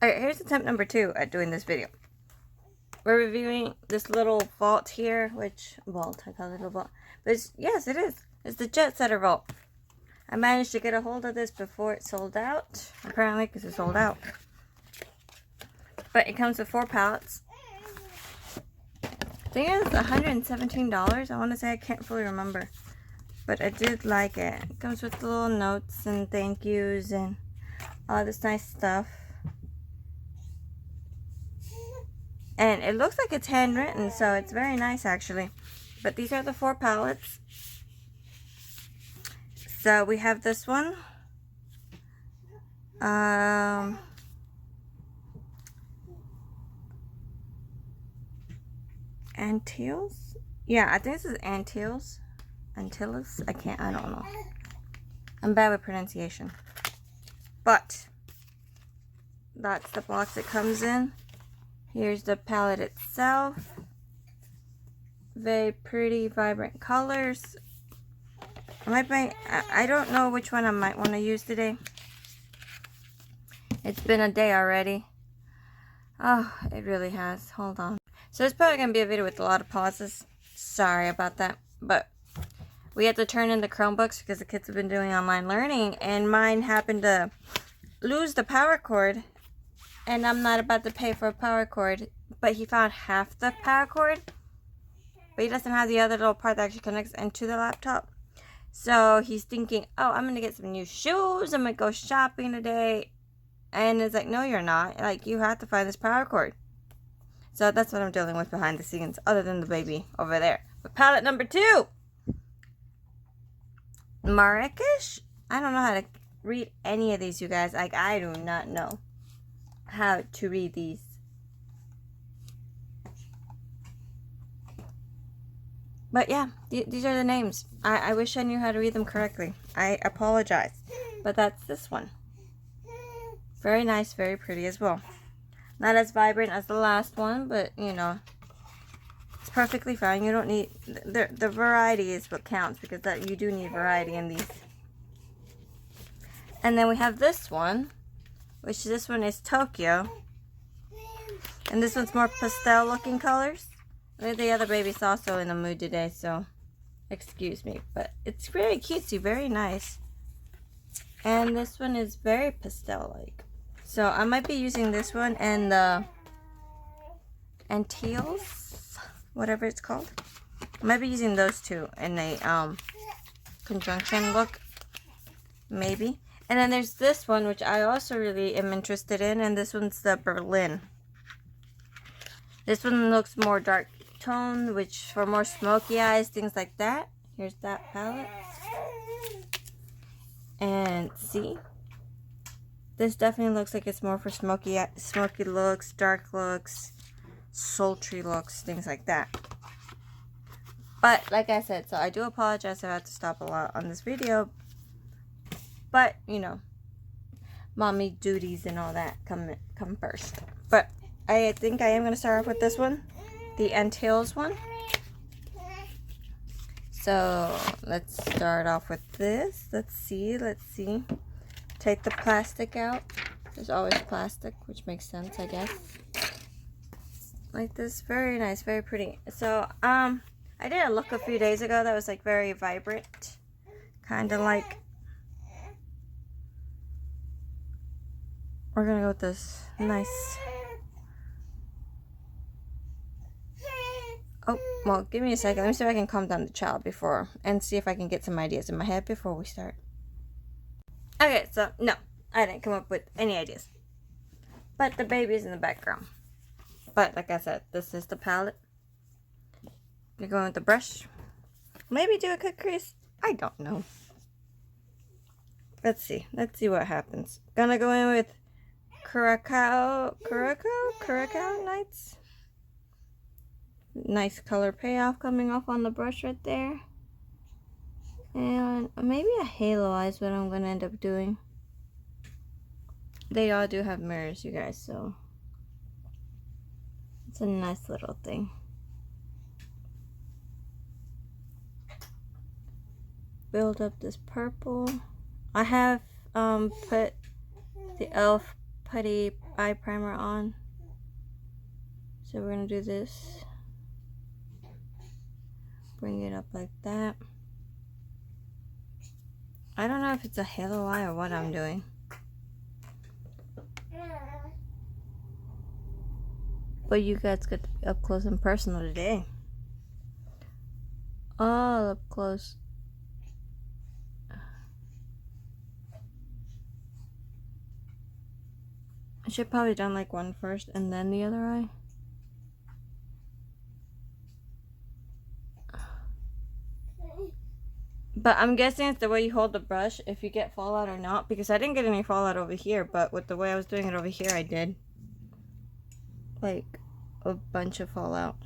Alright, here's attempt number 2 at doing this video. We're reviewing this little vault here, which, vault, I call it a vault. But it's, yes, it is. It's the Jet Setter vault. I managed to get a hold of this before it sold out, apparently, because it sold out. But it comes with 4 palettes. I think it's $117. I want to say, I can't fully remember. But I did like it. It comes with little notes and thank yous and all this nice stuff. And it looks like it's handwritten, so it's very nice actually. But these are the 4 palettes. So we have this one. Antilles? Yeah, I think this is Antilles. Antilles? I don't know. I'm bad with pronunciation. But that's the box it comes in. Here's the palette itself. Very pretty, vibrant colors. I don't know which one I might want to use today. It's been a day already. Oh, it really has. Hold on. So it's probably going to be a video with a lot of pauses. Sorry about that. But we had to turn in the Chromebooks because the kids have been doing online learning. And mine happened to lose the power cord. And I'm not about to pay for a power cord. But he found half the power cord. But he doesn't have the other little part that actually connects into the laptop. So he's thinking, oh, I'm going to get some new shoes. I'm going to go shopping today. And it's like, no, you're not. Like, you have to find this power cord. So that's what I'm dealing with behind the scenes. Other than the baby over there. But palette number 2. Marrakesh? I don't know how to read any of these, you guys. Like, I do not know how to read these. But yeah, these are the names. I wish I knew how to read them correctly. I apologize. But that's this one. Very nice, very pretty as well. Not as vibrant as the last one, but you know, it's perfectly fine. You don't need, the variety is what counts, because that you do need variety in these. And then we have this one, which this one is Tokyo. And this one's more pastel looking colors. The other baby's also in the mood today, so excuse me. But it's very cutesy, very nice. And this one is very pastel-like. So I might be using this one and the Antilles, whatever it's called. I might be using those two in a conjunction look, maybe. And then there's this one, which I also really am interested in, and this one's the Berlin. This one looks more dark tone, which for more smoky eyes, things like that. Here's that palette. And see, this definitely looks like it's more for smoky looks, dark looks, sultry looks, things like that. But like I said, so I do apologize if I have to stop a lot on this video. But you know, mommy duties and all that come first. But I think I am going to start off with this one, the Antilles one. So let's start off with this. Let's see. Take the plastic out. There's always plastic, which makes sense, I guess. Like this. Very nice, very pretty. So I did a look a few days ago that was like very vibrant, kind of like, we're gonna go with this nice. Oh, well, give me a second. Let me see if I can calm down the child before, and see if I can get some ideas in my head before we start. Okay, so, no, I didn't come up with any ideas. But the baby's in the background. But, like I said, this is the palette. You're going with the brush. Maybe do a cut crease. I don't know. Let's see. Let's see what happens. Gonna go in with Curacao Nights. Nice color payoff coming off on the brush right there. And maybe a halo eye is what I'm going to end up doing. They all do have mirrors, you guys, so it's a nice little thing. Build up this purple. I have put the e.l.f. putty eye primer on. So we're gonna do this. Bring it up like that. I don't know if it's a halo eye or what I'm doing. But you guys get to be up close and personal today. All up close. I should probably done like one first and then the other eye. But I'm guessing it's the way you hold the brush, if you get fallout or not, because I didn't get any fallout over here, but with the way I was doing it over here, I did. Like, a bunch of fallout.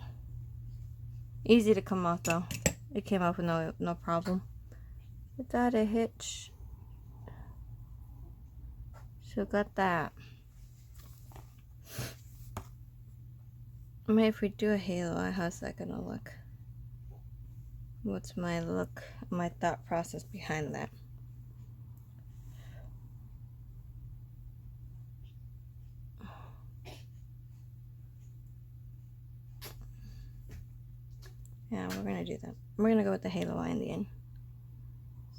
Easy to come off though. It came off with no problem. Without a hitch. So got that. Maybe if we do a halo eye, how's that gonna look? What's my look, my thought process behind that? Yeah, we're gonna do that. We're gonna go with the halo eye in the end.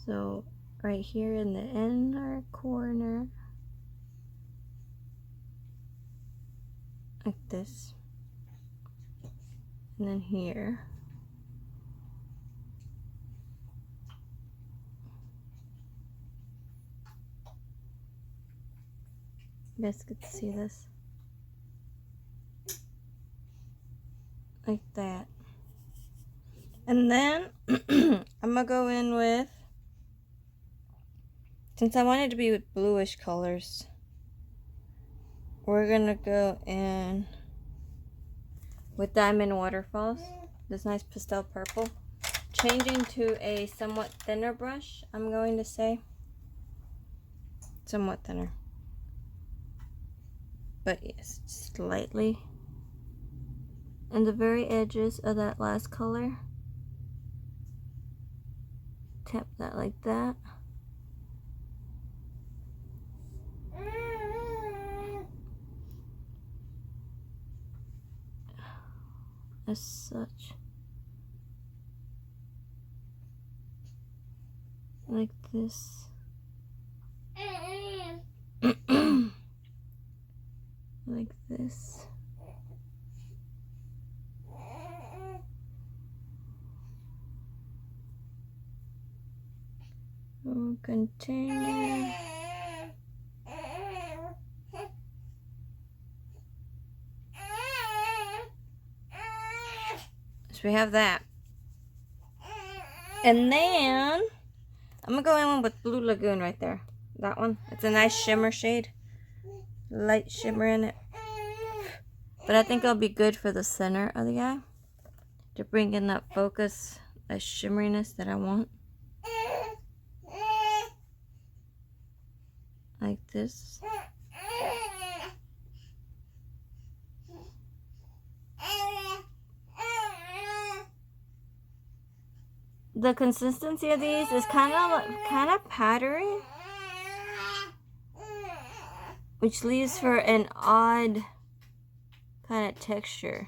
So right here in the inner corner, like this, and then here. You guys get to see this. Like that. And then I'm gonna go in with, since I want it to be with bluish colors, we're gonna go in with Diamond Waterfalls, this nice pastel purple. Changing to a somewhat thinner brush, I'm going to say. Somewhat thinner. But yes, slightly. And the very edges of that last color. Tap that like that. As such. Like this. Like this. We'll continue. So we have that. And then I'm gonna go in with Blue Lagoon right there. That one. It's a nice shimmer shade. Light shimmer in it. But I think it'll be good for the center of the eye to bring in that focus, that shimmeriness that I want. Like this. The consistency of these is kind of powdery, which leaves for an odd kind of texture.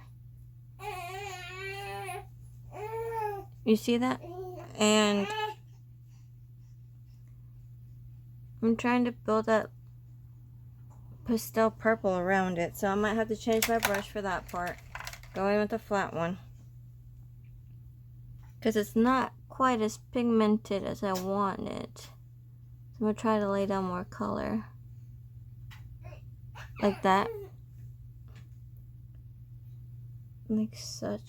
You see that? And I'm trying to build that pastel purple around it, so I might have to change my brush for that part. Go in with a flat one, because it's not quite as pigmented as I want it. So I'm going to try to lay down more color. Like that. Like such.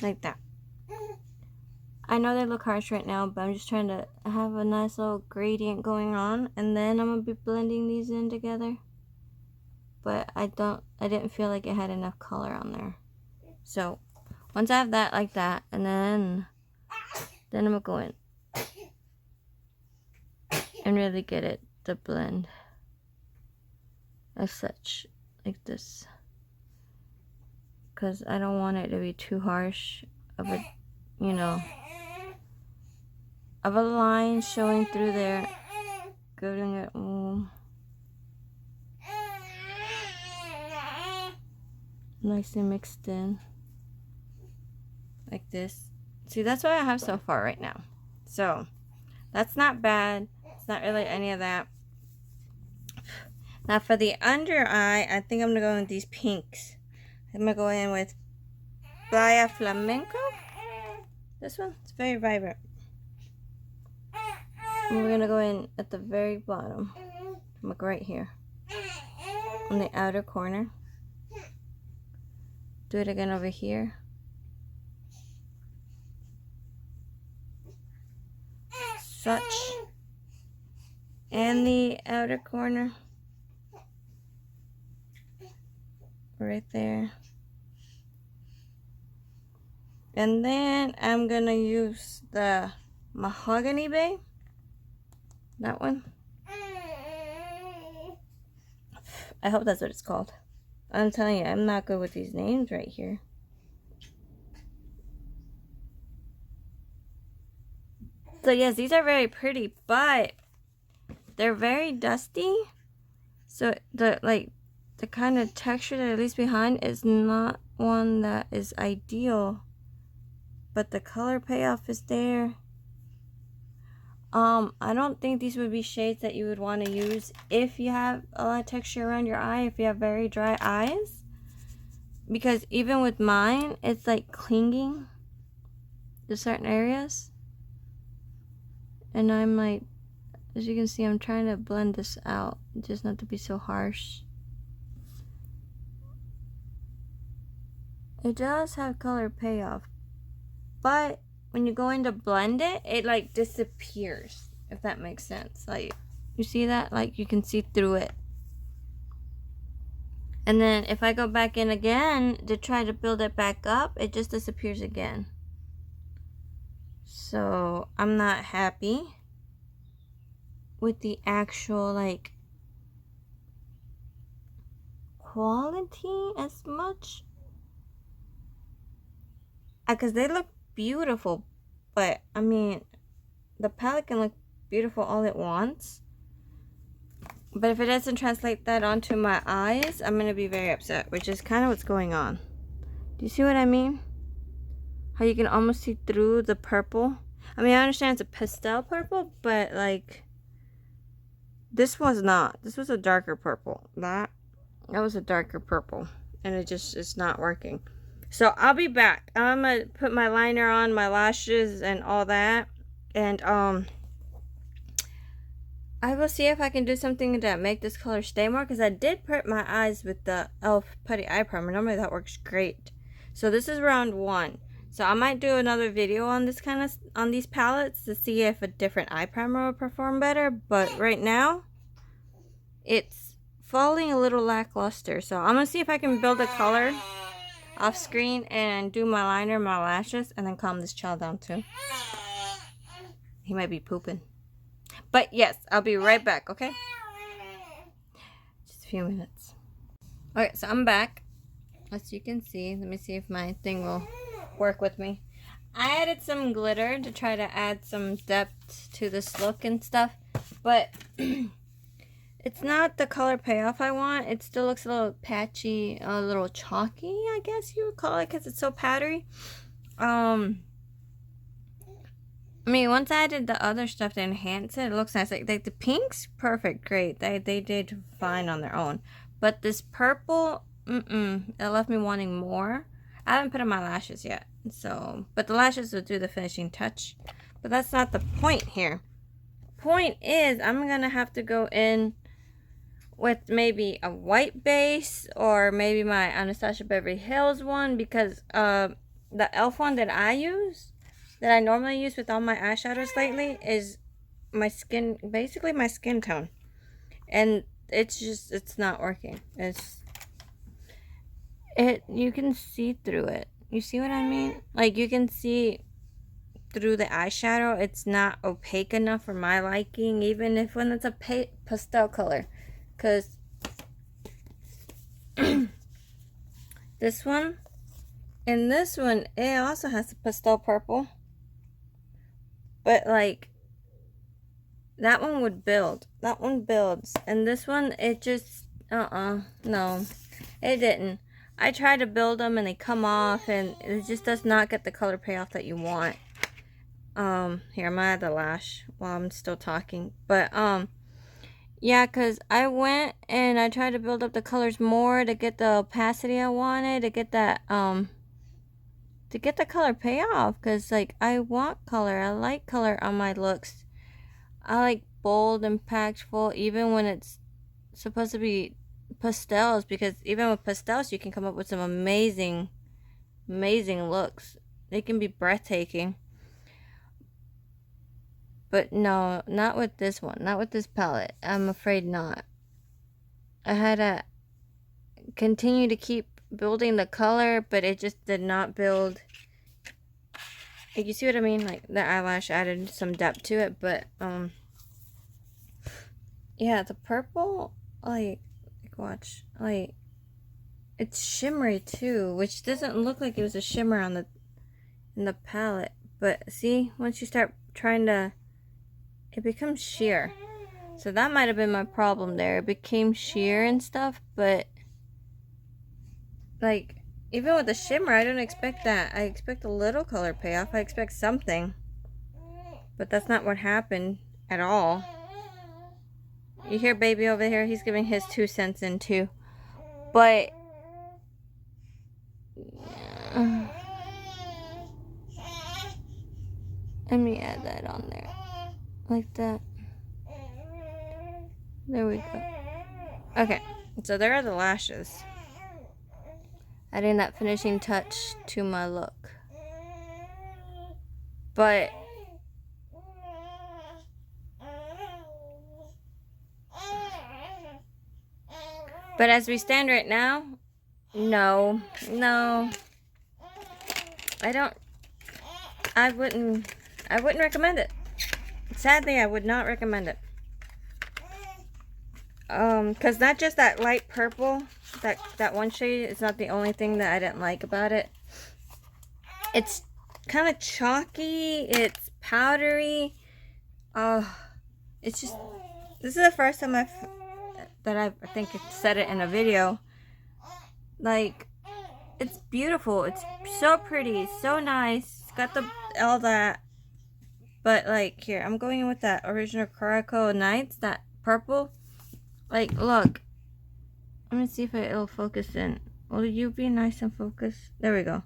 Like that. I know they look harsh right now, but I'm just trying to have a nice little gradient going on. And then I'm going to be blending these in together. But I didn't feel like it had enough color on there. So once I have that like that, and then I'm gonna go in and really get it to blend as such, like this, because I don't want it to be too harsh of a, you know, of a line showing through there. Getting it nicely mixed in. Like this. See, that's what I have so far right now. So, that's not bad. It's not really any of that. Now for the under eye, I think I'm going to go in with these pinks. I'm going to go in with Playa Flamenco. This one, it's very vibrant. And we're going to go in at the very bottom. Look right here. On the outer corner. Do it again over here. Such. And the outer corner. Right there. And then I'm gonna use the Mahogany Bay. That one. I hope that's what it's called. I'm telling you, I'm not good with these names right here. So yes, these are very pretty, but they're very dusty. So the kind of texture that it leaves behind is not one that is ideal. But the color payoff is there. I don't think these would be shades that you would want to use if you have a lot of texture around your eye, if you have very dry eyes. Because even with mine, it's like clinging to certain areas. And I'm like, as you can see, I'm trying to blend this out, just not to be so harsh. It does have color payoff, but when you go in to blend it, it like disappears, if that makes sense. Like, you see that? Like, you can see through it. And then if I go back in again to try to build it back up, it just disappears again. So I'm not happy with the actual like quality as much, because they look beautiful, but I mean, the palette can look beautiful all at once, but if it doesn't translate that onto my eyes, I'm gonna be very upset, which is kind of what's going on. Do you see what I mean? How you can almost see through the purple. I mean, I understand it's a pastel purple, but like, this was not. This was a darker purple. That was a darker purple, and it's not working. So I'll be back. I'm gonna put my liner on, my lashes, and all that, and I will see if I can do something to make this color stay more, because I did prep my eyes with the e.l.f. Putty Eye Primer. Normally that works great. So this is round 1. So I might do another video on this on these palettes to see if a different eye primer will perform better. But right now, it's falling a little lackluster. So I'm gonna see if I can build a color off screen and do my liner, my lashes, and then calm this child down too. He might be pooping. But yes, I'll be right back, okay? Just a few minutes. Okay, so I'm back. As you can see, let me see if my thing will work with me. I added some glitter to try to add some depth to this look and stuff, but it's not the color payoff I want. It still looks a little patchy, a little chalky, I guess you would call it, because it's so powdery. I mean, once I added the other stuff to enhance it, it looks nice. Like the pinks, perfect, great. They did fine on their own. But this purple, it left me wanting more. I haven't put on my lashes yet, so, but the lashes will do the finishing touch. But that's not the point here. Point is, I'm gonna have to go in with maybe a white base, or maybe my Anastasia Beverly Hills one, because the e.l.f. one that I use, that I normally use with all my eyeshadows lately, is my skin, basically my skin tone, and it's not working. You can see through it. You see what I mean? Like, you can see through the eyeshadow. It's not opaque enough for my liking, even if when it's a pastel color. Because this one and this one, it also has a pastel purple. But like, that one would build. That one builds. And this one, it just, no, it didn't. I try to build them and they come off, and it just does not get the color payoff that you want. Here, I'm gonna add the lash while I'm still talking. But, yeah, because I went and I tried to build up the colors more to get the opacity I wanted, to get that, to get the color payoff. Because, like, I want color. I like color on my looks. I like bold, impactful, even when it's supposed to be pastels, because even with pastels you can come up with some amazing looks. They can be breathtaking. But no, not with this one, not with this palette. I'm afraid not. I had to continue to keep building the color, but it just did not build. Like, you see what I mean? Like, the eyelash added some depth to it, but yeah, the purple, like watch, like, it's shimmery too, which doesn't look like it was a shimmer on the in the palette. But see, once you start trying to, it becomes sheer. So that might have been my problem there. It became sheer and stuff, but like, even with the shimmer, I don't expect that. I expect a little color payoff. I expect something, but that's not what happened at all. You hear baby over here? He's giving his 2 cents in too. But let me add that on there. Like that. There we go. Okay, so there are the lashes. Adding that finishing touch to my look. But as we stand right now, no, I wouldn't recommend it. Sadly, I would not recommend it. Cause not just that light purple, that one shade is not the only thing that I didn't like about it. It's kind of chalky, it's powdery. It's just, this is the first time I think it said it in a video. Like, it's beautiful. It's so pretty, so nice. It's got all that. But like, here, I'm going in with that original Caraco Nights, that purple. Like, look. Let me see if it'll focus in. Will you be nice and focused? There we go.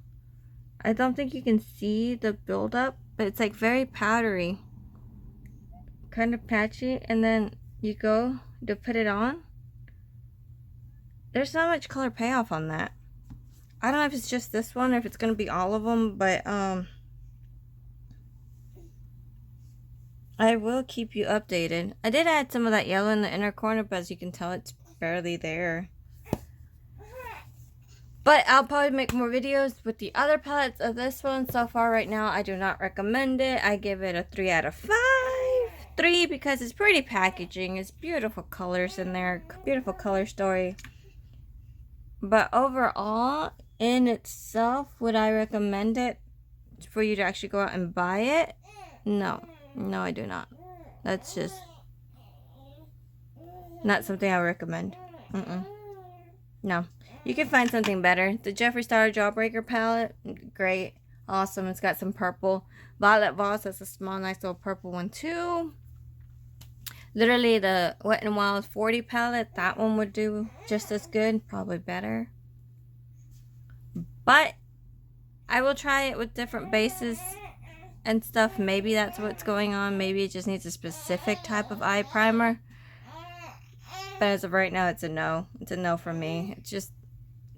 I don't think you can see the buildup, but it's like very powdery. Kind of patchy. And then you go to put it on. There's not much color payoff on that. I don't know if it's just this one or if it's going to be all of them, but I will keep you updated. I did add some of that yellow in the inner corner, but as you can tell, it's barely there. But I'll probably make more videos with the other palettes of this one. So far right now, I do not recommend it. I give it a 3 out of 5. 3 because it's pretty packaging. It's beautiful colors in there. Beautiful color story. But overall, in itself, would I recommend it for you to actually go out and buy it? No. No, I do not. That's just not something I recommend. No. You can find something better. The Jeffree Star Jawbreaker palette, great. Awesome. It's got some purple. Violet Voss, that's a small, nice little purple one too. Literally, the Wet n Wild 40 palette, that one would do just as good. Probably better. But I will try it with different bases and stuff. Maybe that's what's going on. Maybe it just needs a specific type of eye primer. But as of right now, it's a no. It's a no for me. It's just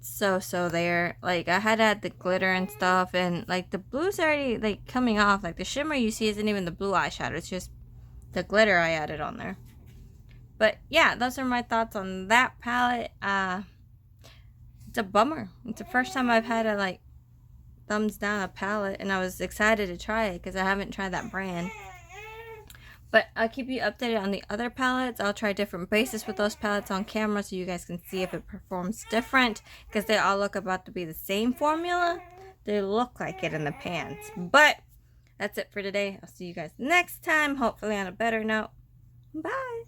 so there. Like, I had to add the glitter and stuff, and like the blue's already like coming off. Like, the shimmer you see isn't even the blue eyeshadow. It's just the glitter I added on there. But yeah, those are my thoughts on that palette. It's a bummer. It's the first time I've had a like thumbs down a palette, and I was excited to try it because I haven't tried that brand. But I'll keep you updated on the other palettes. I'll try different bases with those palettes on camera so you guys can see if it performs different, because they all look about to be the same formula. They look like it in the pans. But that's it for today. I'll see you guys next time, hopefully on a better note. Bye.